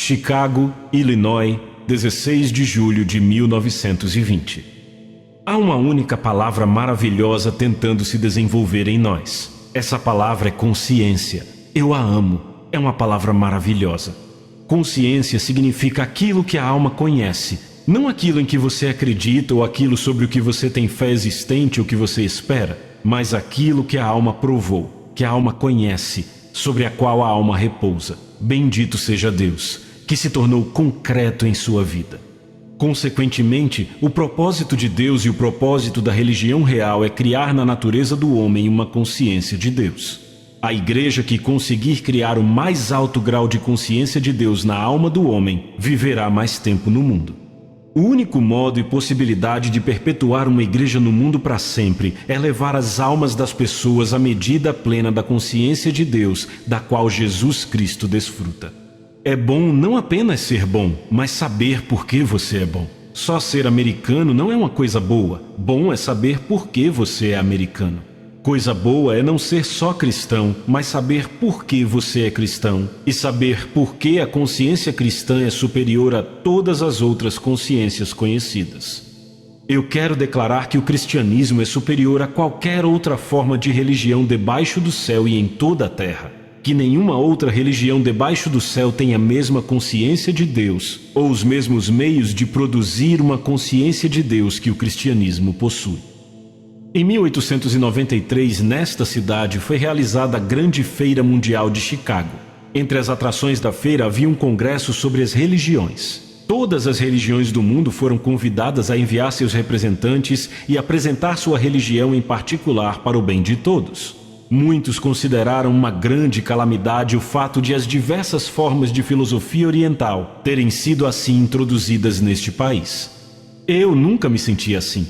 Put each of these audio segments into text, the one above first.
Chicago, Illinois, 16 de julho de 1920. Há uma única palavra maravilhosa tentando se desenvolver em nós. Essa palavra é consciência. Eu a amo. É uma palavra maravilhosa. Consciência significa aquilo que a alma conhece, não aquilo em que você acredita ou aquilo sobre o que você tem fé existente ou que você espera, mas aquilo que a alma provou, que a alma conhece, sobre a qual a alma repousa. Bendito seja Deus, que se tornou concreto em sua vida. Consequentemente, o propósito de Deus e o propósito da religião real é criar na natureza do homem uma consciência de Deus. A igreja que conseguir criar o mais alto grau de consciência de Deus na alma do homem viverá mais tempo no mundo. O único modo e possibilidade de perpetuar uma igreja no mundo para sempre é levar as almas das pessoas à medida plena da consciência de Deus, da qual Jesus Cristo desfruta. É bom não apenas ser bom, mas saber por que você é bom. Só ser americano não é uma coisa boa. Bom é saber por que você é americano. Coisa boa é não ser só cristão, mas saber por que você é cristão e saber por que a consciência cristã é superior a todas as outras consciências conhecidas. Eu quero declarar que o cristianismo é superior a qualquer outra forma de religião debaixo do céu e em toda a terra. Que nenhuma outra religião debaixo do céu tem a mesma consciência de Deus ou os mesmos meios de produzir uma consciência de Deus que o cristianismo possui. Em 1893, nesta cidade, foi realizada a Grande Feira Mundial de Chicago. Entre as atrações da feira havia um congresso sobre as religiões. Todas as religiões do mundo foram convidadas a enviar seus representantes e apresentar sua religião em particular para o bem de todos. Muitos consideraram uma grande calamidade o fato de as diversas formas de filosofia oriental terem sido assim introduzidas neste país. Eu nunca me senti assim.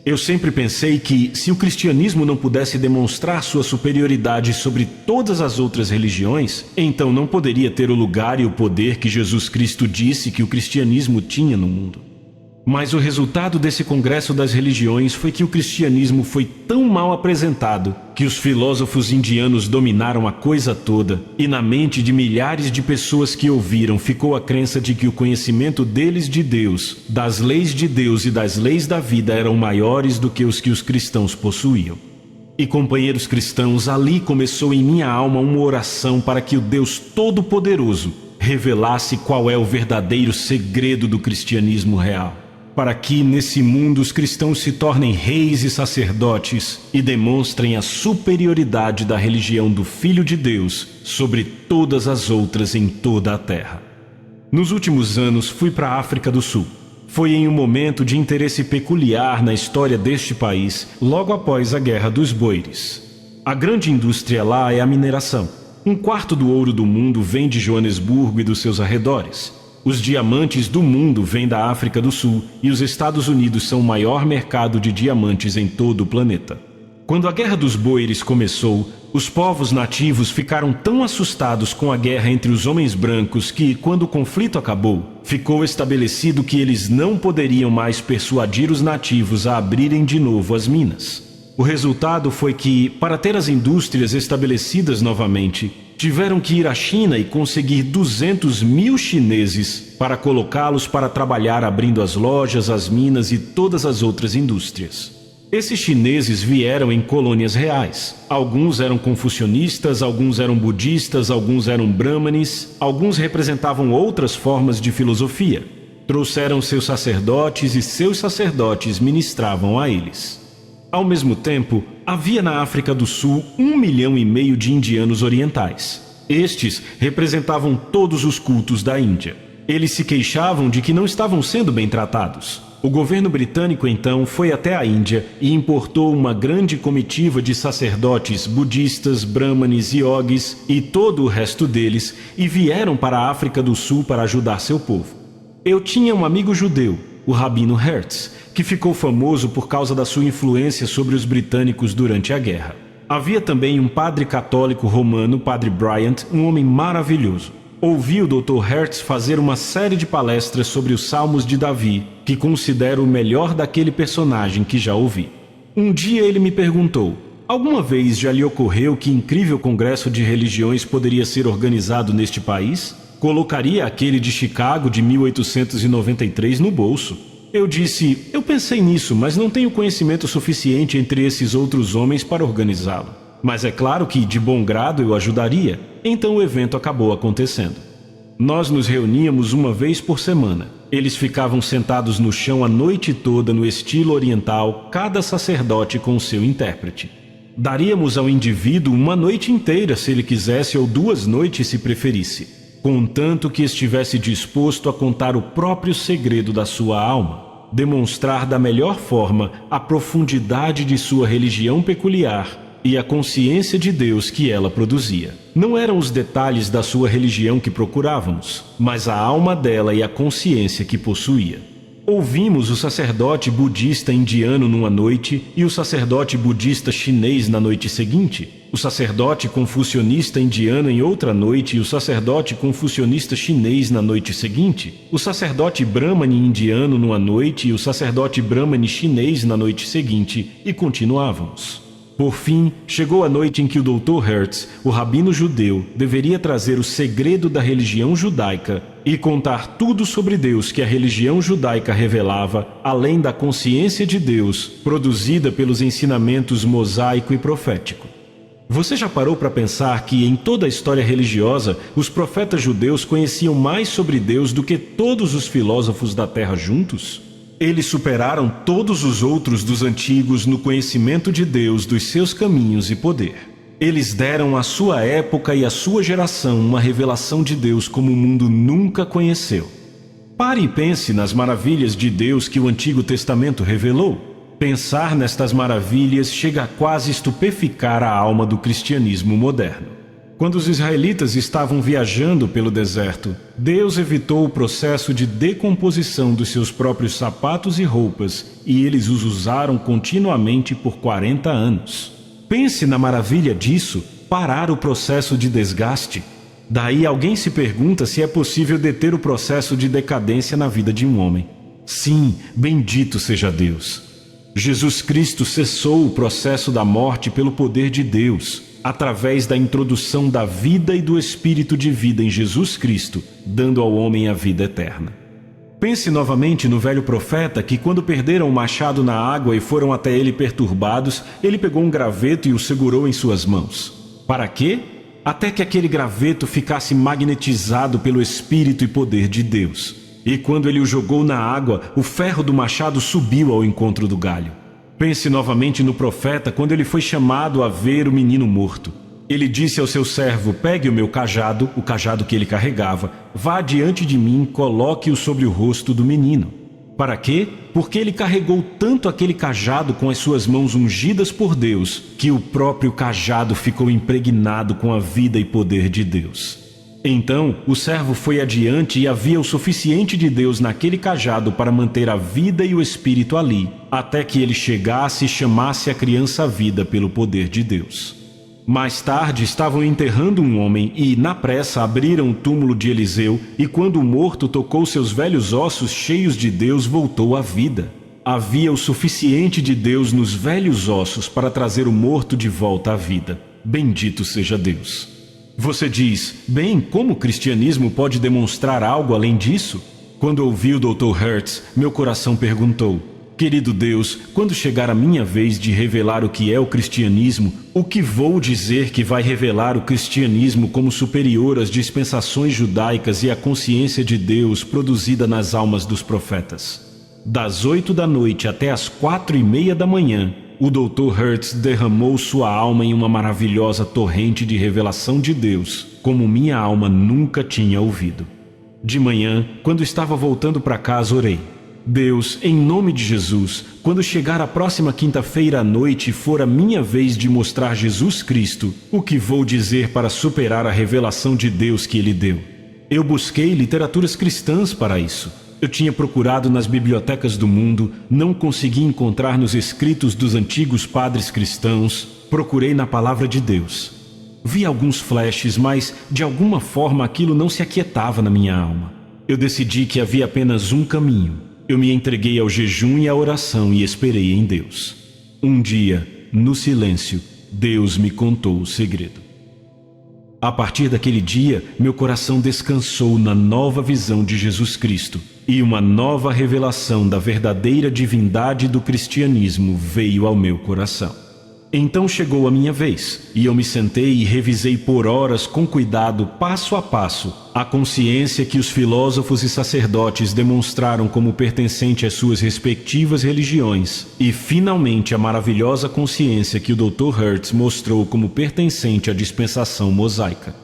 Eu sempre pensei que, se o cristianismo não pudesse demonstrar sua superioridade sobre todas as outras religiões, então não poderia ter o lugar e o poder que Jesus Cristo disse que o cristianismo tinha no mundo. Mas o resultado desse congresso das religiões foi que o cristianismo foi tão mal apresentado que os filósofos indianos dominaram a coisa toda e na mente de milhares de pessoas que ouviram ficou a crença de que o conhecimento deles de Deus, das leis de Deus e das leis da vida eram maiores do que os cristãos possuíam. E companheiros cristãos, ali começou em minha alma uma oração para que o Deus Todo-Poderoso revelasse qual é o verdadeiro segredo do cristianismo real. Para que nesse mundo os cristãos se tornem reis e sacerdotes e demonstrem a superioridade da religião do Filho de Deus sobre todas as outras em toda a terra. Nos últimos anos fui para a África do Sul. Foi em um momento de interesse peculiar na história deste país, logo após a Guerra dos Boeres. A grande indústria lá é a mineração. 1/4 do ouro do mundo vem de Joanesburgo e dos seus arredores. Os diamantes do mundo vêm da África do Sul e os Estados Unidos são o maior mercado de diamantes em todo o planeta. Quando a Guerra dos Boeres começou, os povos nativos ficaram tão assustados com a guerra entre os homens brancos que, quando o conflito acabou, ficou estabelecido que eles não poderiam mais persuadir os nativos a abrirem de novo as minas. O resultado foi que, para ter as indústrias estabelecidas novamente, tiveram que ir à China e conseguir 200 mil chineses para colocá-los para trabalhar abrindo as lojas, as minas e todas as outras indústrias. Esses chineses vieram em colônias reais. Alguns eram confucionistas, alguns eram budistas, alguns eram brahmanes, alguns representavam outras formas de filosofia. Trouxeram seus sacerdotes e seus sacerdotes ministravam a eles. Ao mesmo tempo, havia na África do Sul 1,5 milhão de indianos orientais. Estes representavam todos os cultos da Índia. Eles se queixavam de que não estavam sendo bem tratados. O governo britânico, então, foi até a Índia e importou uma grande comitiva de sacerdotes budistas, brahmanes, yogis e todo o resto deles e vieram para a África do Sul para ajudar seu povo. Eu tinha um amigo judeu, o Rabino Hertz, que ficou famoso por causa da sua influência sobre os britânicos durante a guerra. Havia também um padre católico romano, Padre Bryant, um homem maravilhoso. Ouvi o Dr. Hertz fazer uma série de palestras sobre os Salmos de Davi, que considero o melhor daquele personagem que já ouvi. Um dia ele me perguntou: alguma vez já lhe ocorreu que incrível congresso de religiões poderia ser organizado neste país? Colocaria aquele de Chicago de 1893 no bolso. Eu disse, eu pensei nisso, mas não tenho conhecimento suficiente entre esses outros homens para organizá-lo. Mas é claro que, de bom grado, eu ajudaria. Então o evento acabou acontecendo. Nós nos reuníamos uma vez por semana. Eles ficavam sentados no chão a noite toda no estilo oriental, cada sacerdote com o seu intérprete. Daríamos ao indivíduo uma noite inteira se ele quisesse ou 2 noites se preferisse, contanto que estivesse disposto a contar o próprio segredo da sua alma, demonstrar da melhor forma a profundidade de sua religião peculiar e a consciência de Deus que ela produzia. Não eram os detalhes da sua religião que procurávamos, mas a alma dela e a consciência que possuía. Ouvimos o sacerdote budista indiano numa noite e o sacerdote budista chinês na noite seguinte, o sacerdote confucionista indiano em outra noite e o sacerdote confucionista chinês na noite seguinte, o sacerdote brahmane indiano numa noite e o sacerdote brahmane chinês na noite seguinte, e continuávamos. Por fim, chegou a noite em que o Dr. Hertz, o rabino judeu, deveria trazer o segredo da religião judaica e contar tudo sobre Deus que a religião judaica revelava, além da consciência de Deus, produzida pelos ensinamentos mosaico e profético. Você já parou para pensar que, em toda a história religiosa, os profetas judeus conheciam mais sobre Deus do que todos os filósofos da Terra juntos? Eles superaram todos os outros dos antigos no conhecimento de Deus, dos seus caminhos e poder. Eles deram à sua época e à sua geração uma revelação de Deus como o mundo nunca conheceu. Pare e pense nas maravilhas de Deus que o Antigo Testamento revelou. Pensar nestas maravilhas chega a quase estupeficar a alma do cristianismo moderno. Quando os israelitas estavam viajando pelo deserto, Deus evitou o processo de decomposição dos seus próprios sapatos e roupas, e eles os usaram continuamente por 40 anos. Pense na maravilha disso, parar o processo de desgaste. Daí alguém se pergunta se é possível deter o processo de decadência na vida de um homem. Sim, bendito seja Deus. Jesus Cristo cessou o processo da morte pelo poder de Deus, através da introdução da vida e do Espírito de vida em Jesus Cristo, dando ao homem a vida eterna. Pense novamente no velho profeta que, quando perderam o machado na água e foram até ele perturbados, ele pegou um graveto e o segurou em suas mãos. Para quê? Até que aquele graveto ficasse magnetizado pelo Espírito e poder de Deus. E quando ele o jogou na água, o ferro do machado subiu ao encontro do galho. Pense novamente no profeta quando ele foi chamado a ver o menino morto. Ele disse ao seu servo, pegue o meu cajado, o cajado que ele carregava, vá diante de mim, coloque-o sobre o rosto do menino. Para quê? Porque ele carregou tanto aquele cajado com as suas mãos ungidas por Deus, que o próprio cajado ficou impregnado com a vida e poder de Deus. Então, o servo foi adiante e havia o suficiente de Deus naquele cajado para manter a vida e o espírito ali, até que ele chegasse e chamasse a criança à vida pelo poder de Deus. Mais tarde, estavam enterrando um homem e, na pressa, abriram o túmulo de Eliseu, e quando o morto tocou seus velhos ossos cheios de Deus, voltou à vida. Havia o suficiente de Deus nos velhos ossos para trazer o morto de volta à vida. Bendito seja Deus. Você diz, bem, como o cristianismo pode demonstrar algo além disso? Quando ouvi o Dr. Hertz, meu coração perguntou, querido Deus, quando chegar a minha vez de revelar o que é o cristianismo, o que vou dizer que vai revelar o cristianismo como superior às dispensações judaicas e à consciência de Deus produzida nas almas dos profetas? Das 8 da noite até as 4:30 da manhã, o Dr. Hertz derramou sua alma em uma maravilhosa torrente de revelação de Deus, como minha alma nunca tinha ouvido. De manhã, quando estava voltando para casa, orei. Deus, em nome de Jesus, quando chegar a próxima quinta-feira à noite e for a minha vez de mostrar Jesus Cristo, o que vou dizer para superar a revelação de Deus que Ele deu? Eu busquei literaturas cristãs para isso. Eu tinha procurado nas bibliotecas do mundo, não consegui encontrar nos escritos dos antigos padres cristãos, procurei na palavra de Deus. Vi alguns flashes, mas de alguma forma aquilo não se aquietava na minha alma. Eu decidi que havia apenas um caminho. Eu me entreguei ao jejum e à oração e esperei em Deus. Um dia, no silêncio, Deus me contou o segredo. A partir daquele dia, meu coração descansou na nova visão de Jesus Cristo, e uma nova revelação da verdadeira divindade do cristianismo veio ao meu coração. Então chegou a minha vez, e eu me sentei e revisei por horas com cuidado, passo a passo, a consciência que os filósofos e sacerdotes demonstraram como pertencente às suas respectivas religiões, e finalmente a maravilhosa consciência que o Dr. Hertz mostrou como pertencente à dispensação mosaica.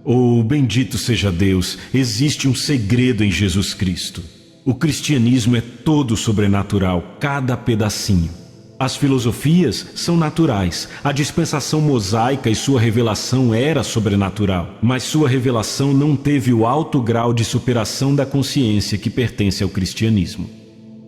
Oh, bendito seja Deus, existe um segredo em Jesus Cristo. O cristianismo é todo sobrenatural, cada pedacinho. As filosofias são naturais, a dispensação mosaica e sua revelação era sobrenatural, mas sua revelação não teve o alto grau de superação da consciência que pertence ao cristianismo.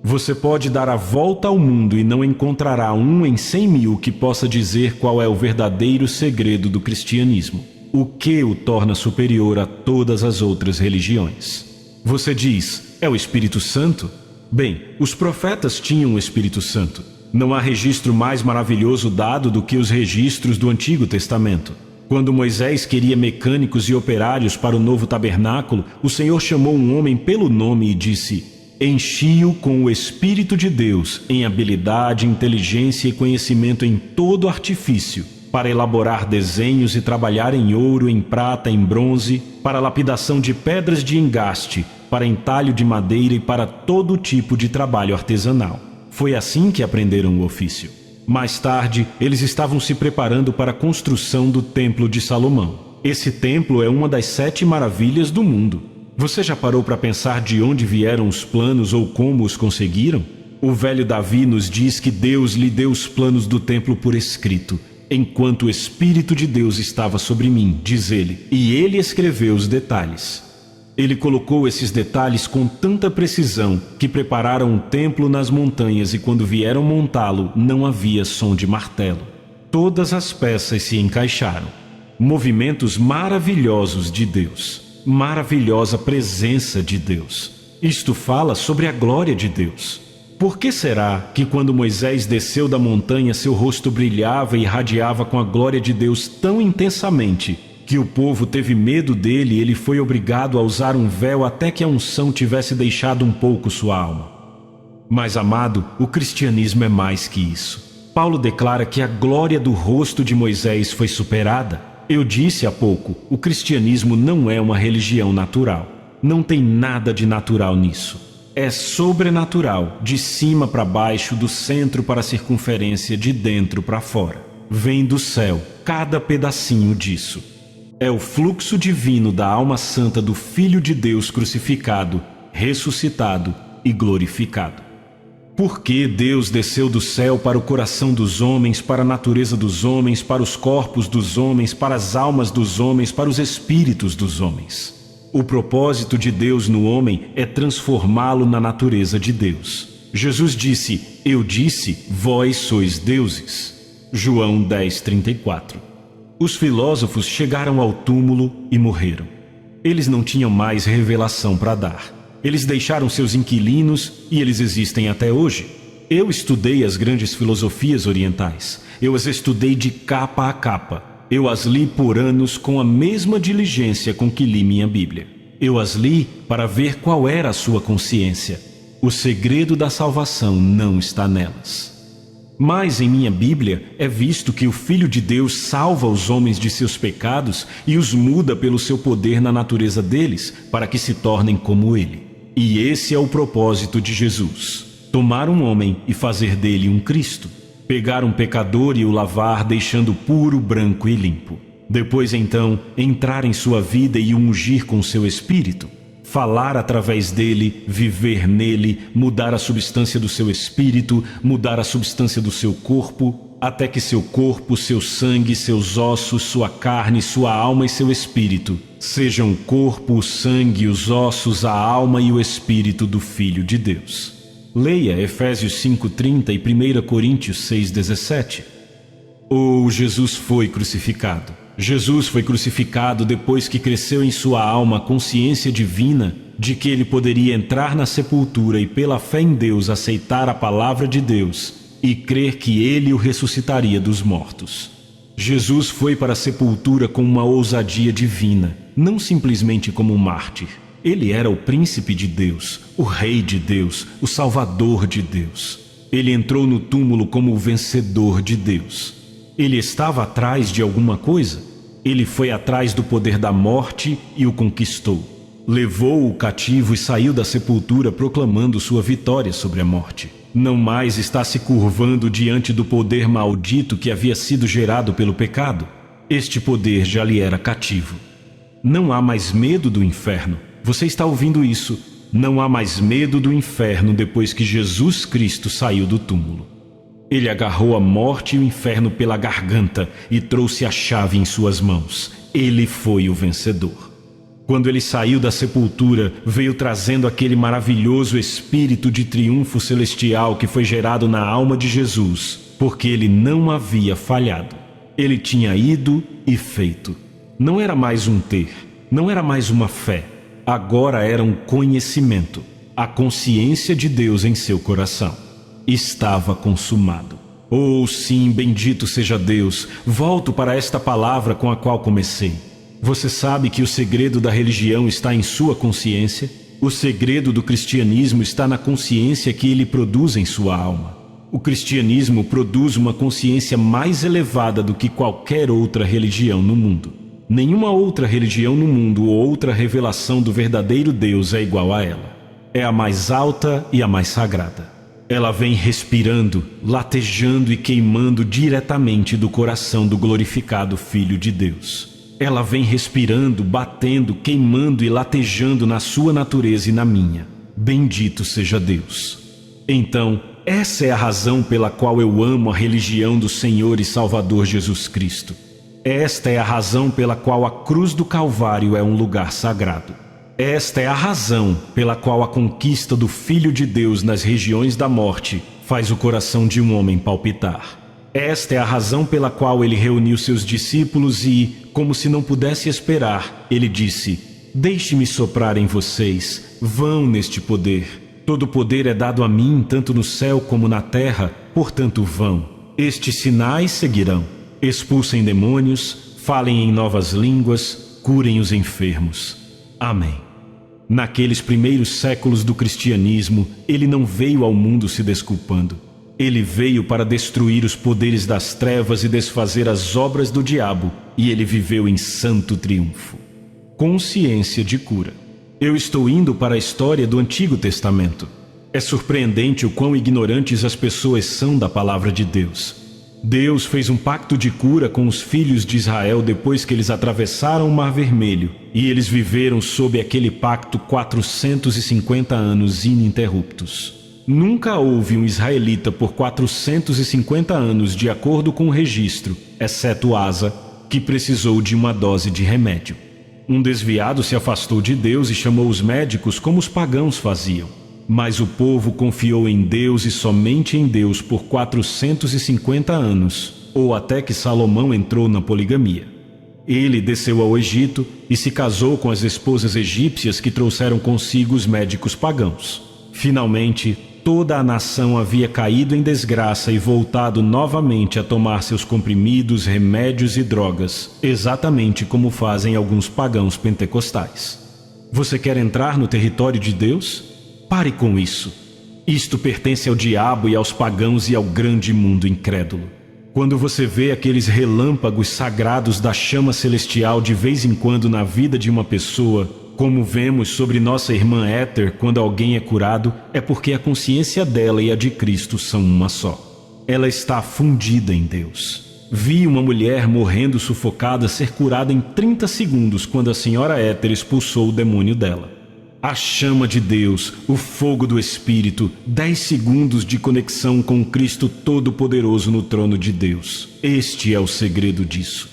Você pode dar a volta ao mundo e não encontrará um em 100.000 que possa dizer qual é o verdadeiro segredo do cristianismo, o que o torna superior a todas as outras religiões. Você diz, é o Espírito Santo? Bem, os profetas tinham o Espírito Santo. Não há registro mais maravilhoso dado do que os registros do Antigo Testamento. Quando Moisés queria mecânicos e operários para o novo tabernáculo, o Senhor chamou um homem pelo nome e disse: enchi-o com o Espírito de Deus, em habilidade, inteligência e conhecimento em todo artifício, para elaborar desenhos e trabalhar em ouro, em prata, em bronze, para lapidação de pedras de engaste, para entalho de madeira e para todo tipo de trabalho artesanal. Foi assim que aprenderam o ofício. Mais tarde, eles estavam se preparando para a construção do Templo de Salomão. Esse templo é uma das 7 maravilhas do mundo. Você já parou para pensar de onde vieram os planos ou como os conseguiram? O velho Davi nos diz que Deus lhe deu os planos do templo por escrito, enquanto o Espírito de Deus estava sobre mim, diz ele, e ele escreveu os detalhes. Ele colocou esses detalhes com tanta precisão que prepararam um templo nas montanhas e quando vieram montá-lo, não havia som de martelo. Todas as peças se encaixaram. Movimentos maravilhosos de Deus. Maravilhosa presença de Deus. Isto fala sobre a glória de Deus. Por que será que quando Moisés desceu da montanha, seu rosto brilhava e irradiava com a glória de Deus tão intensamente que o povo teve medo dele e ele foi obrigado a usar um véu até que a unção tivesse deixado um pouco sua alma? Mas, amado, o cristianismo é mais que isso. Paulo declara que a glória do rosto de Moisés foi superada. Eu disse há pouco, o cristianismo não é uma religião natural. Não tem nada de natural nisso. É sobrenatural, de cima para baixo, do centro para a circunferência, de dentro para fora. Vem do céu, cada pedacinho disso. É o fluxo divino da alma santa do Filho de Deus crucificado, ressuscitado e glorificado. Por que Deus desceu do céu para o coração dos homens, para a natureza dos homens, para os corpos dos homens, para as almas dos homens, para os espíritos dos homens? O propósito de Deus no homem é transformá-lo na natureza de Deus. Jesus disse, eu disse, vós sois deuses. João 10:34. Os filósofos chegaram ao túmulo e morreram. Eles não tinham mais revelação para dar. Eles deixaram seus inquilinos e eles existem até hoje. Eu estudei as grandes filosofias orientais. Eu as estudei de capa a capa. Eu as li por anos com a mesma diligência com que li minha Bíblia. Eu as li para ver qual era a sua consciência. O segredo da salvação não está nelas. Mas em minha Bíblia é visto que o Filho de Deus salva os homens de seus pecados e os muda pelo seu poder na natureza deles, para que se tornem como Ele. E esse é o propósito de Jesus: tomar um homem e fazer dele um Cristo. Pegar um pecador e o lavar, deixando puro, branco e limpo. Depois então, entrar em sua vida e o ungir com seu Espírito. Falar através dele, viver nele, mudar a substância do seu espírito, mudar a substância do seu corpo, até que seu corpo, seu sangue, seus ossos, sua carne, sua alma e seu espírito sejam o corpo, o sangue, os ossos, a alma e o espírito do Filho de Deus. Leia Efésios 5:30 e 1 Coríntios 6:17. Jesus foi crucificado. Jesus foi crucificado depois que cresceu em sua alma a consciência divina de que ele poderia entrar na sepultura e pela fé em Deus aceitar a palavra de Deus e crer que ele o ressuscitaria dos mortos. Jesus foi para a sepultura com uma ousadia divina, não simplesmente como um mártir. Ele era o príncipe de Deus, o rei de Deus, o salvador de Deus. Ele entrou no túmulo como o vencedor de Deus. Ele estava atrás de alguma coisa? Ele foi atrás do poder da morte e o conquistou. Levou o cativo e saiu da sepultura proclamando sua vitória sobre a morte. Não mais está se curvando diante do poder maldito que havia sido gerado pelo pecado. Este poder já lhe era cativo. Não há mais medo do inferno. Você está ouvindo isso? Não há mais medo do inferno depois que Jesus Cristo saiu do túmulo. Ele agarrou a morte e o inferno pela garganta e trouxe a chave em suas mãos. Ele foi o vencedor. Quando ele saiu da sepultura, veio trazendo aquele maravilhoso espírito de triunfo celestial que foi gerado na alma de Jesus, porque ele não havia falhado. Ele tinha ido e feito. Não era mais um ter, não era mais uma fé. Agora era um conhecimento, a consciência de Deus em seu coração. Estava consumado. Oh, sim, bendito seja Deus. Volto para esta palavra com a qual comecei. Você sabe que o segredo da religião está em sua consciência? O segredo do cristianismo está na consciência que ele produz em sua alma. O cristianismo produz uma consciência mais elevada do que qualquer outra religião no mundo. Nenhuma outra religião no mundo ou outra revelação do verdadeiro Deus é igual a ela. É a mais alta e a mais sagrada. Ela vem respirando, latejando e queimando diretamente do coração do glorificado Filho de Deus. Ela vem respirando, batendo, queimando e latejando na sua natureza e na minha. Bendito seja Deus. Então, essa é a razão pela qual eu amo a religião do Senhor e Salvador Jesus Cristo. Esta é a razão pela qual a cruz do Calvário é um lugar sagrado. Esta é a razão pela qual a conquista do Filho de Deus nas regiões da morte faz o coração de um homem palpitar. Esta é a razão pela qual ele reuniu seus discípulos e, como se não pudesse esperar, ele disse: deixe-me soprar em vocês, vão neste poder. Todo poder é dado a mim, tanto no céu como na terra, portanto vão. Estes sinais seguirão. Expulsem demônios, falem em novas línguas, curem os enfermos. Amém. Naqueles primeiros séculos do cristianismo, ele não veio ao mundo se desculpando. Ele veio para destruir os poderes das trevas e desfazer as obras do diabo, e ele viveu em santo triunfo. Consciência de cura. Eu estou indo para a história do Antigo Testamento. É surpreendente o quão ignorantes as pessoas são da palavra de Deus. Deus fez um pacto de cura com os filhos de Israel depois que eles atravessaram o Mar Vermelho, e eles viveram sob aquele pacto 450 anos ininterruptos. Nunca houve um israelita por 450 anos, de acordo com o registro, exceto Asa, que precisou de uma dose de remédio. Um desviado se afastou de Deus e chamou os médicos como os pagãos faziam. Mas o povo confiou em Deus e somente em Deus por 450 anos, ou até que Salomão entrou na poligamia. Ele desceu ao Egito e se casou com as esposas egípcias que trouxeram consigo os médicos pagãos. Finalmente, toda a nação havia caído em desgraça e voltado novamente a tomar seus comprimidos, remédios e drogas, exatamente como fazem alguns pagãos pentecostais. Você quer entrar no território de Deus? Pare com isso. Isto pertence ao diabo e aos pagãos e ao grande mundo incrédulo. Quando você vê aqueles relâmpagos sagrados da chama celestial de vez em quando na vida de uma pessoa, como vemos sobre nossa irmã Éter quando alguém é curado, é porque a consciência dela e a de Cristo são uma só. Ela está fundida em Deus. Vi uma mulher morrendo sufocada ser curada em 30 segundos quando a senhora Éter expulsou o demônio dela. A chama de Deus, o fogo do Espírito, 10 segundos de conexão com Cristo Todo-Poderoso no trono de Deus. Este é o segredo disso.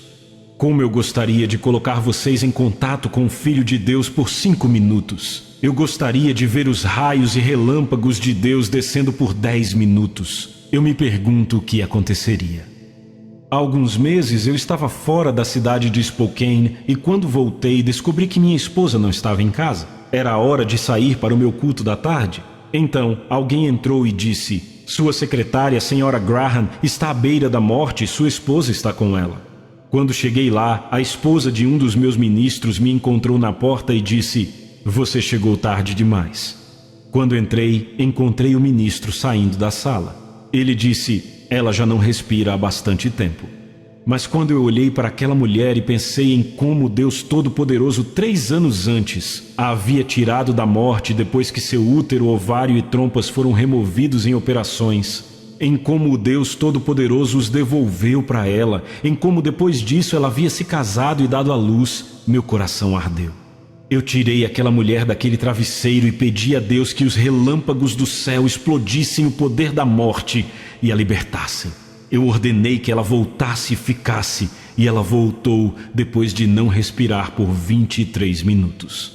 Como eu gostaria de colocar vocês em contato com o Filho de Deus por 5 minutos. Eu gostaria de ver os raios e relâmpagos de Deus descendo por 10 minutos. Eu me pergunto o que aconteceria. Há alguns meses eu estava fora da cidade de Spokane e quando voltei descobri que minha esposa não estava em casa. Era a hora de sair para o meu culto da tarde. Então, alguém entrou e disse: sua secretária, a senhora Graham, está à beira da morte e sua esposa está com ela. Quando cheguei lá, a esposa de um dos meus ministros me encontrou na porta e disse: "Você chegou tarde demais." Quando entrei, encontrei o ministro saindo da sala. Ele disse: "Ela já não respira há bastante tempo." Mas quando eu olhei para aquela mulher e pensei em como Deus Todo-Poderoso 3 anos antes a havia tirado da morte depois que seu útero, ovário e trompas foram removidos em operações, em como o Deus Todo-Poderoso os devolveu para ela, em como depois disso ela havia se casado e dado à luz, meu coração ardeu. Eu tirei aquela mulher daquele travesseiro e pedi a Deus que os relâmpagos do céu explodissem o poder da morte e a libertassem. Eu ordenei que ela voltasse e ficasse, e ela voltou depois de não respirar por 23 minutos.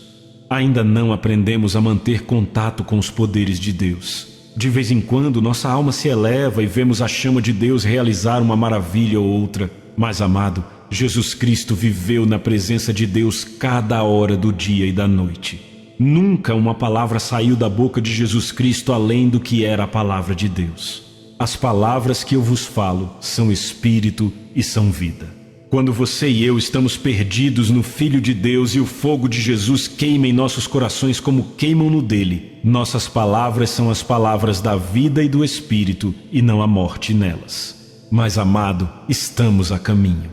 Ainda não aprendemos a manter contato com os poderes de Deus. De vez em quando, nossa alma se eleva e vemos a chama de Deus realizar uma maravilha ou outra. Mas, amado, Jesus Cristo viveu na presença de Deus cada hora do dia e da noite. Nunca uma palavra saiu da boca de Jesus Cristo além do que era a palavra de Deus. As palavras que eu vos falo são espírito e são vida. Quando você e eu estamos perdidos no Filho de Deus e o fogo de Jesus queima em nossos corações como queimam no dele, nossas palavras são as palavras da vida e do Espírito e não a morte nelas. Mas, amado, estamos a caminho.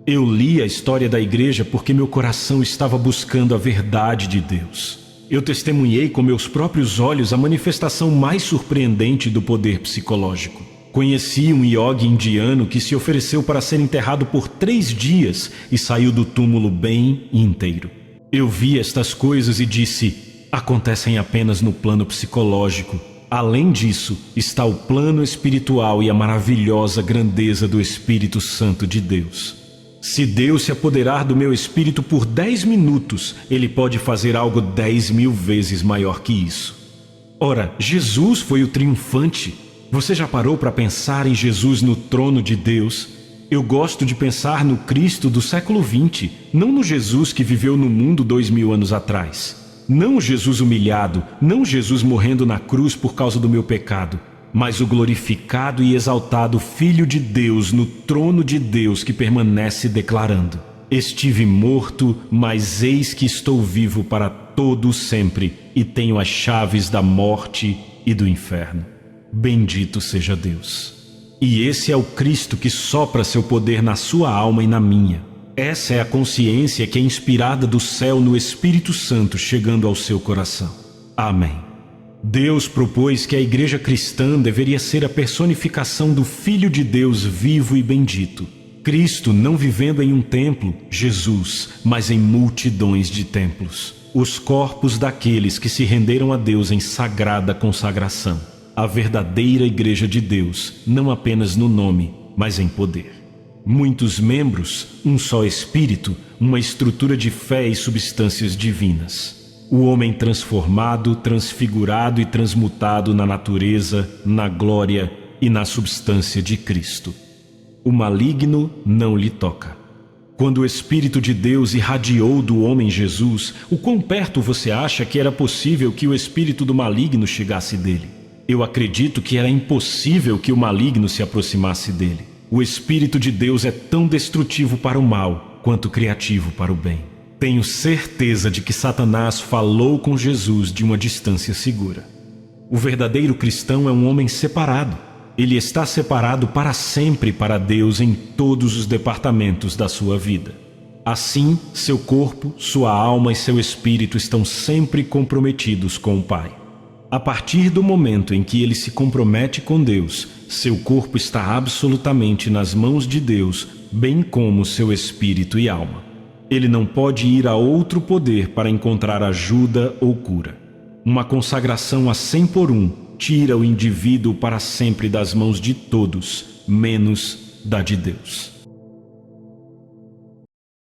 Eu li a história da igreja porque meu coração estava buscando a verdade de Deus. Eu testemunhei com meus próprios olhos a manifestação mais surpreendente do poder psicológico. Conheci um iogue indiano que se ofereceu para ser enterrado por 3 dias e saiu do túmulo bem inteiro. Eu vi estas coisas e disse: acontecem apenas no plano psicológico. Além disso, está o plano espiritual e a maravilhosa grandeza do Espírito Santo de Deus. Se Deus se apoderar do meu espírito por 10 minutos, Ele pode fazer algo 10.000 vezes maior que isso. Ora, Jesus foi o triunfante. Você já parou para pensar em Jesus no trono de Deus? Eu gosto de pensar no Cristo do século XX, não no Jesus que viveu no mundo 2000 anos atrás. Não o Jesus humilhado, não Jesus morrendo na cruz por causa do meu pecado, mas o glorificado e exaltado Filho de Deus no trono de Deus que permanece declarando: estive morto, mas eis que estou vivo para todo sempre e tenho as chaves da morte e do inferno. Bendito seja Deus. E esse é o Cristo que sopra seu poder na sua alma e na minha. Essa é a consciência que é inspirada do céu no Espírito Santo chegando ao seu coração. Amém. Deus propôs que a igreja cristã deveria ser a personificação do Filho de Deus vivo e bendito. Cristo não vivendo em um templo, Jesus, mas em multidões de templos. Os corpos daqueles que se renderam a Deus em sagrada consagração. A verdadeira igreja de Deus, não apenas no nome, mas em poder. Muitos membros, um só Espírito, uma estrutura de fé e substâncias divinas. O homem transformado, transfigurado e transmutado na natureza, na glória e na substância de Cristo. O maligno não lhe toca. Quando o Espírito de Deus irradiou do homem Jesus, o quão perto você acha que era possível que o espírito do maligno chegasse dele? Eu acredito que era impossível que o maligno se aproximasse dele. O Espírito de Deus é tão destrutivo para o mal quanto criativo para o bem. Tenho certeza de que Satanás falou com Jesus de uma distância segura. O verdadeiro cristão é um homem separado. Ele está separado para sempre para Deus em todos os departamentos da sua vida. Assim, seu corpo, sua alma e seu espírito estão sempre comprometidos com o Pai. A partir do momento em que ele se compromete com Deus, seu corpo está absolutamente nas mãos de Deus, bem como seu espírito e alma. Ele não pode ir a outro poder para encontrar ajuda ou cura. Uma consagração a 100 por 1 tira o indivíduo para sempre das mãos de todos, menos da de Deus.